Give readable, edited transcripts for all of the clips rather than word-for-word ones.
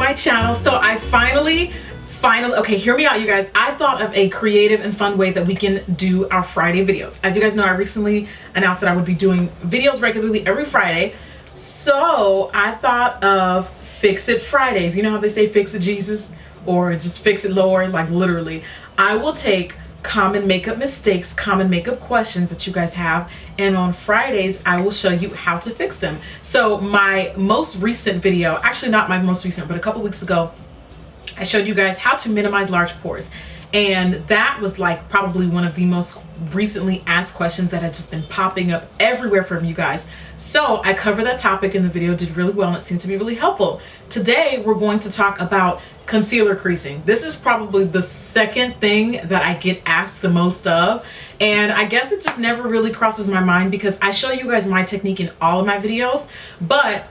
my channel. So I finally, okay, hear me out, you guys. I thought of a creative and fun way that we can do our Friday videos. As you guys know, I recently announced that I would be doing videos regularly every Friday. So I thought of Fix It Fridays. You know how they say fix it Jesus, or just fix it Lord? Like literally, I will take common makeup mistakes, common makeup questions that you guys have, and on Fridays I will show you how to fix them. So my most recent video, actually not my most recent, but a couple weeks ago, I showed you guys how to minimize large pores, and that was like probably one of the most recently asked questions that had just been popping up everywhere from you guys. So I covered that topic in the video, did really well, and it seemed to be really helpful. Today we're going to talk about concealer creasing. This is probably the second thing that I get asked the most of, and I guess it just never really crosses my mind because I show you guys my technique in all of my videos, but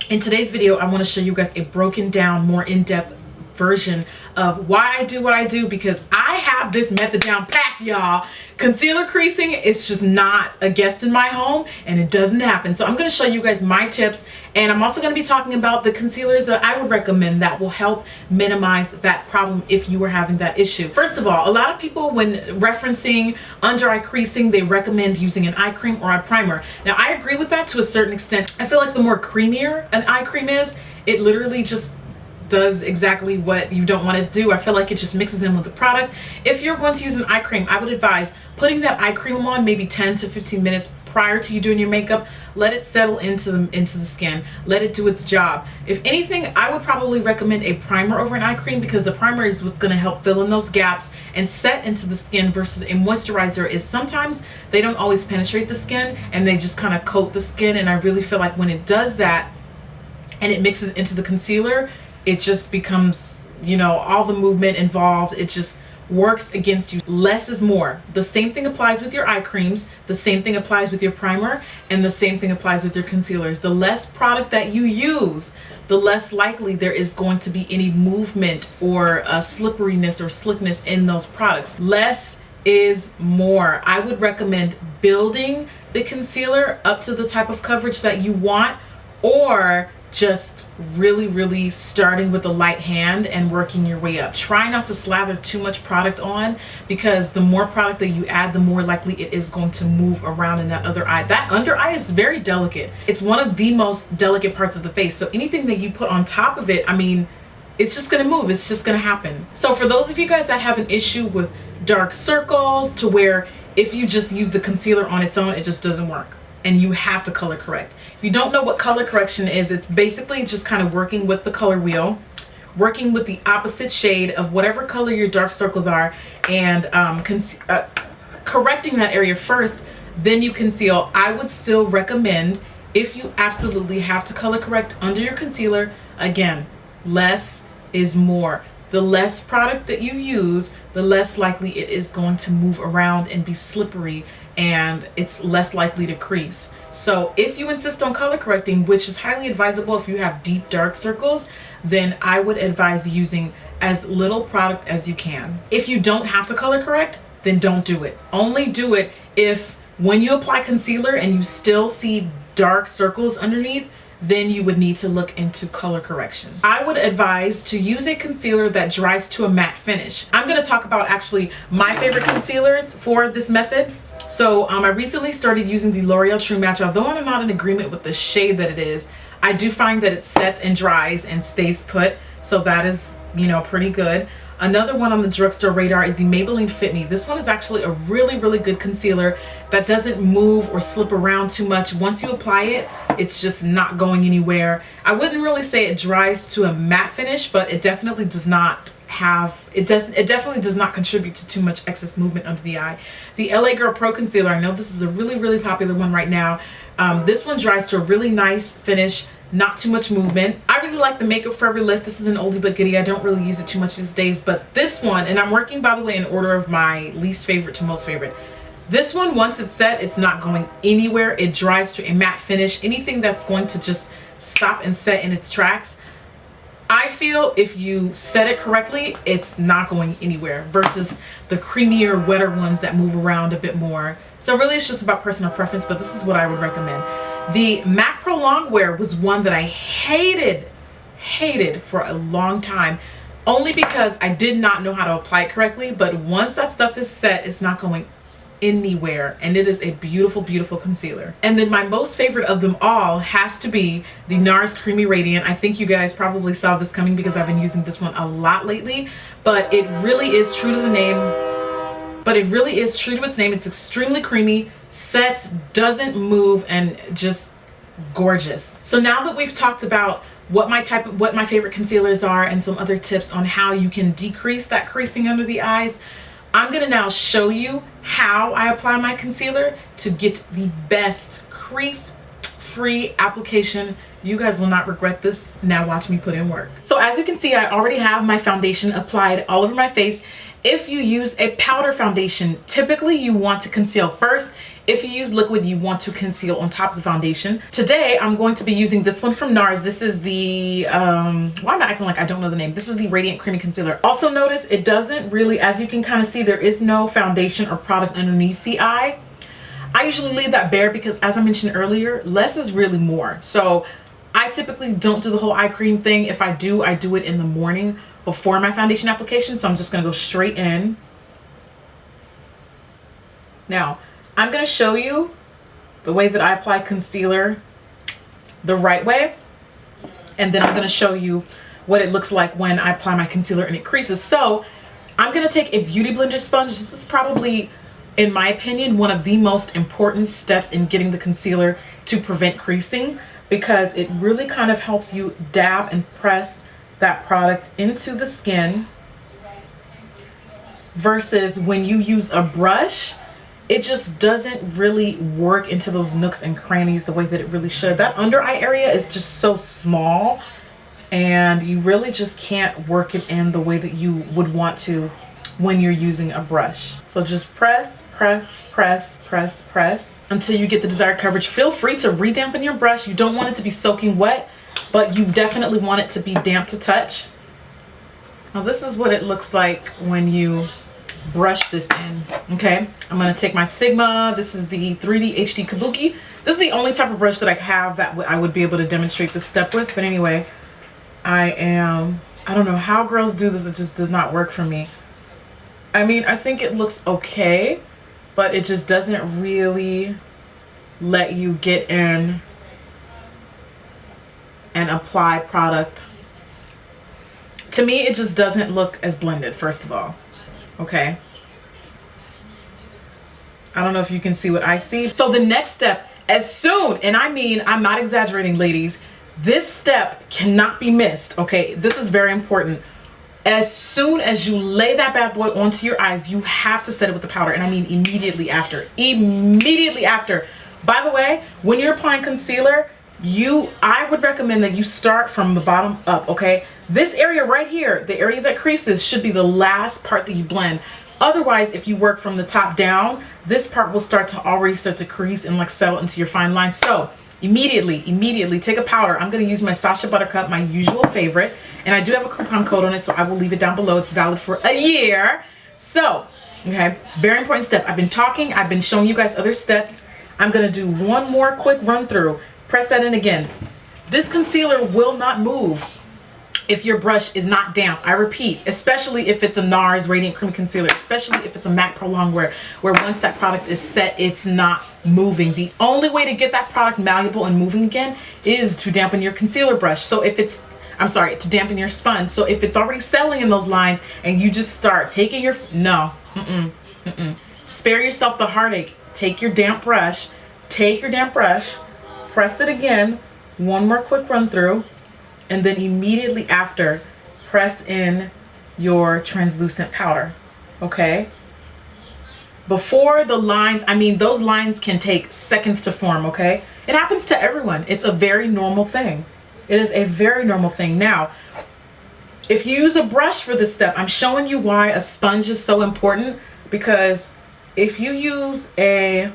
in today's video I want to show you guys a broken down, more in-depth version of why I do what I do, because I have this method down packed, y'all. Concealer creasing, it's just not a guest in my home, and it doesn't happen. So I'm going to show you guys my tips, and I'm also going to be talking about the concealers that I would recommend that will help minimize that problem if you were having that issue. First of all, a lot of people, when referencing under eye creasing, they recommend using an eye cream or a primer. Now I agree with that to a certain extent. I feel like the more creamier an eye cream is, it literally just does exactly what you don't want it to do. I feel like it just mixes in with the product. If you're going to use an eye cream, I would advise putting that eye cream on maybe 10 to 15 minutes prior to you doing your makeup. Let it settle into the skin. Let it do its job. If anything, I would probably recommend a primer over an eye cream, because the primer is what's going to help fill in those gaps and set into the skin, versus a moisturizer is sometimes they don't always penetrate the skin and they just kind of coat the skin. And I really feel like when it does that and it mixes into the concealer, it just becomes, you know, all the movement involved, it just works against you. Less is more. The same thing applies with your eye creams, the same thing applies with your primer, and the same thing applies with your concealers. The less product that you use, the less likely there is going to be any movement or slipperiness or slickness in those products. Less is more. I would recommend building the concealer up to the type of coverage that you want, or just really starting with a light hand and working your way up. Try not to slather too much product on, because the more product that you add, the more likely it is going to move around in that other eye. That under eye is very delicate. It's one of the most delicate parts of the face. So anything that you put on top of it, I mean, it's just gonna move. It's just gonna happen. So for those of you guys that have an issue with dark circles, to where if you just use the concealer on its own, it just doesn't work, and you have to color correct. If you don't know what color correction is, it's basically just kind of working with the color wheel, working with the opposite shade of whatever color your dark circles are, and correcting that area first, then you conceal. I would still recommend, if you absolutely have to color correct under your concealer, again, less is more. The less product that you use, the less likely it is going to move around and be slippery, and it's less likely to crease. So if you insist on color correcting, which is highly advisable if you have deep dark circles, then I would advise using as little product as you can. If you don't have to color correct, then don't do it. Only do it if, when you apply concealer and you still see dark circles underneath, then you would need to look into color correction. I would advise to use a concealer that dries to a matte finish. I'm going to talk about actually my favorite concealers for this method. So I recently started using the L'Oreal True Match. Although I'm not in agreement with the shade that it is, I do find that it sets and dries and stays put, so that is, you know, pretty good. Another one on the drugstore radar is the Maybelline Fit Me. This one is actually a really good concealer that doesn't move or slip around too much. Once you apply it, it's just not going anywhere. I wouldn't really say it dries to a matte finish, but it definitely does not have, it definitely does not contribute to too much excess movement under the eye. The LA Girl Pro Concealer, I know this is a really popular one right now. This one dries to a really nice finish, not too much movement. I really like the Makeup Forever Lift. This is an oldie but goodie. I don't really use it too much these days, but this one, and I'm working, by the way, in order of my least favorite to most favorite. This one, once it's set, it's not going anywhere. It dries to a matte finish. Anything that's going to just stop and set in its tracks, I feel if you set it correctly, it's not going anywhere, versus the creamier, wetter ones that move around a bit more. So really it's just about personal preference, but this is what I would recommend. The MAC Pro Longwear was one that I hated hated for a long time, only because I did not know how to apply it correctly. But once that stuff is set, it's not going anywhere, and it is a beautiful, beautiful concealer. And then my most favorite of them all has to be the NARS Creamy Radiant. I think you guys probably saw this coming because I've been using this one a lot lately, but it really is true to the name. It's extremely creamy, sets, doesn't move, and just gorgeous. So now that we've talked about what my favorite concealers are and some other tips on how you can decrease that creasing under the eyes, I'm gonna now show you how I apply my concealer to get the best crease-free application. You guys will not regret this. Now watch me put in work. So as you can see, I already have my foundation applied all over my face. If you use a powder foundation, typically you want to conceal first. If you use liquid, you want to conceal on top of the foundation. Today, I'm going to be using this one from NARS. This is the, why am I acting like I don't know the name? This is the Radiant Creamy Concealer. Also notice it doesn't really, as you can kind of see, there is no foundation or product underneath the eye. I usually leave that bare because, as I mentioned earlier, less is really more. So I typically don't do the whole eye cream thing. If I do it in the morning before my foundation application. So I'm just gonna go straight in. Now, I'm gonna show you the way that I apply concealer the right way, and then I'm gonna show you what it looks like when I apply my concealer and it creases. So I'm gonna take a beauty blender sponge. This is probably, in my opinion, one of the most important steps in getting the concealer to prevent creasing, because it really kind of helps you dab and press that product into the skin, versus when you use a brush, it just doesn't really work into those nooks and crannies the way that it really should. That under eye area is just so small, and you really just can't work it in the way that you would want to when you're using a brush. So just press, press, press, press, press until you get the desired coverage. Feel free to re-dampen your brush. You don't want it to be soaking wet, but you definitely want it to be damp to touch. Now this is what it looks like when you brush this in. Okay, I'm gonna take my Sigma. This is the 3D HD Kabuki. This is the only type of brush that I have that I would be able to demonstrate this step with. But anyway, I don't know how girls do this. It just does not work for me. I mean, I think it looks okay, but it just doesn't really let you get in and apply product. To me, it just doesn't look as blended, first of all. Okay, I don't know if you can see what I see. So the next step, as soon, and I mean, I'm not exaggerating, ladies, this step cannot be missed. Okay, this is very important. As soon as you lay that bad boy onto your eyes, you have to set it with the powder, and I mean immediately after. Immediately after. By the way, when you're applying concealer, I would recommend that you start from the bottom up, okay? This area right here, the area that creases, should be the last part that you blend. Otherwise, if you work from the top down, this part will already start to crease and like settle into your fine line. So immediately take a powder. I'm going to use my Sacha Buttercup, my usual favorite, and I do have a coupon code on it, so I will leave it down below. It's valid for a year. So, okay, very important step. I've been showing you guys other steps. I'm going to do one more quick run through. Press that in again. This concealer will not move if your brush is not damp. I repeat, especially if it's a NARS Radiant Cream Concealer, especially if it's a MAC Pro Longwear, where once that product is set, it's not moving. The only way to get that product malleable and moving again is to dampen your concealer brush. So if it's, to dampen your sponge. So if it's already settling in those lines and you just start taking your, spare yourself the heartache. Take your damp brush, press it again, one more quick run through, and then immediately after, press in your translucent powder, okay? Before the lines, I mean, those lines can take seconds to form, okay? It happens to everyone. It's a very normal thing. It is a very normal thing. Now, if you use a brush for this step, I'm showing you why a sponge is so important, because if you use a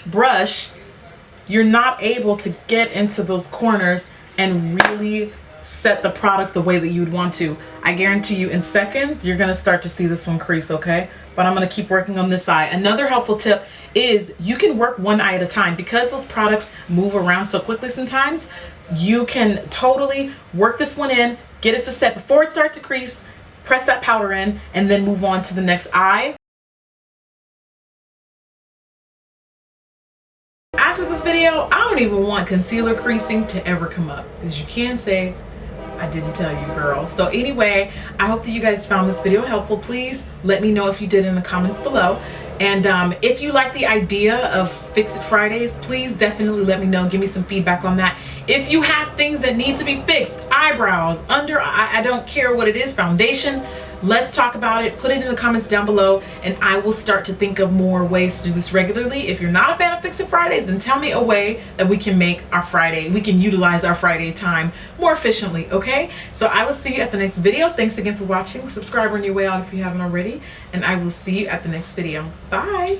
brush, you're not able to get into those corners and really set the product the way that you would want to. I guarantee you in seconds, you're gonna start to see this one crease, okay? But I'm gonna keep working on this eye. Another helpful tip is you can work one eye at a time. Because those products move around so quickly sometimes, you can totally work this one in, get it to set before it starts to crease, press that powder in, and then move on to the next eye. After this video, I don't even want concealer creasing to ever come up, because you can say I didn't tell you, girl. So anyway, I hope that you guys found this video helpful. Please let me know if you did in the comments below. And if you like the idea of Fix It Fridays, please definitely let me know. Give me some feedback on that. If you have things that need to be fixed, eyebrows, under, I don't care what it is, foundation, let's talk about it. Put it in the comments down below, and I will start to think of more ways to do this regularly. If you're not a fan of Fix It Fridays, then tell me a way that we can make our Friday, we can utilize our Friday time more efficiently, okay? So I will see you at the next video. Thanks again for watching. Subscribe on your way out if you haven't already, and I will see you at the next video. Bye.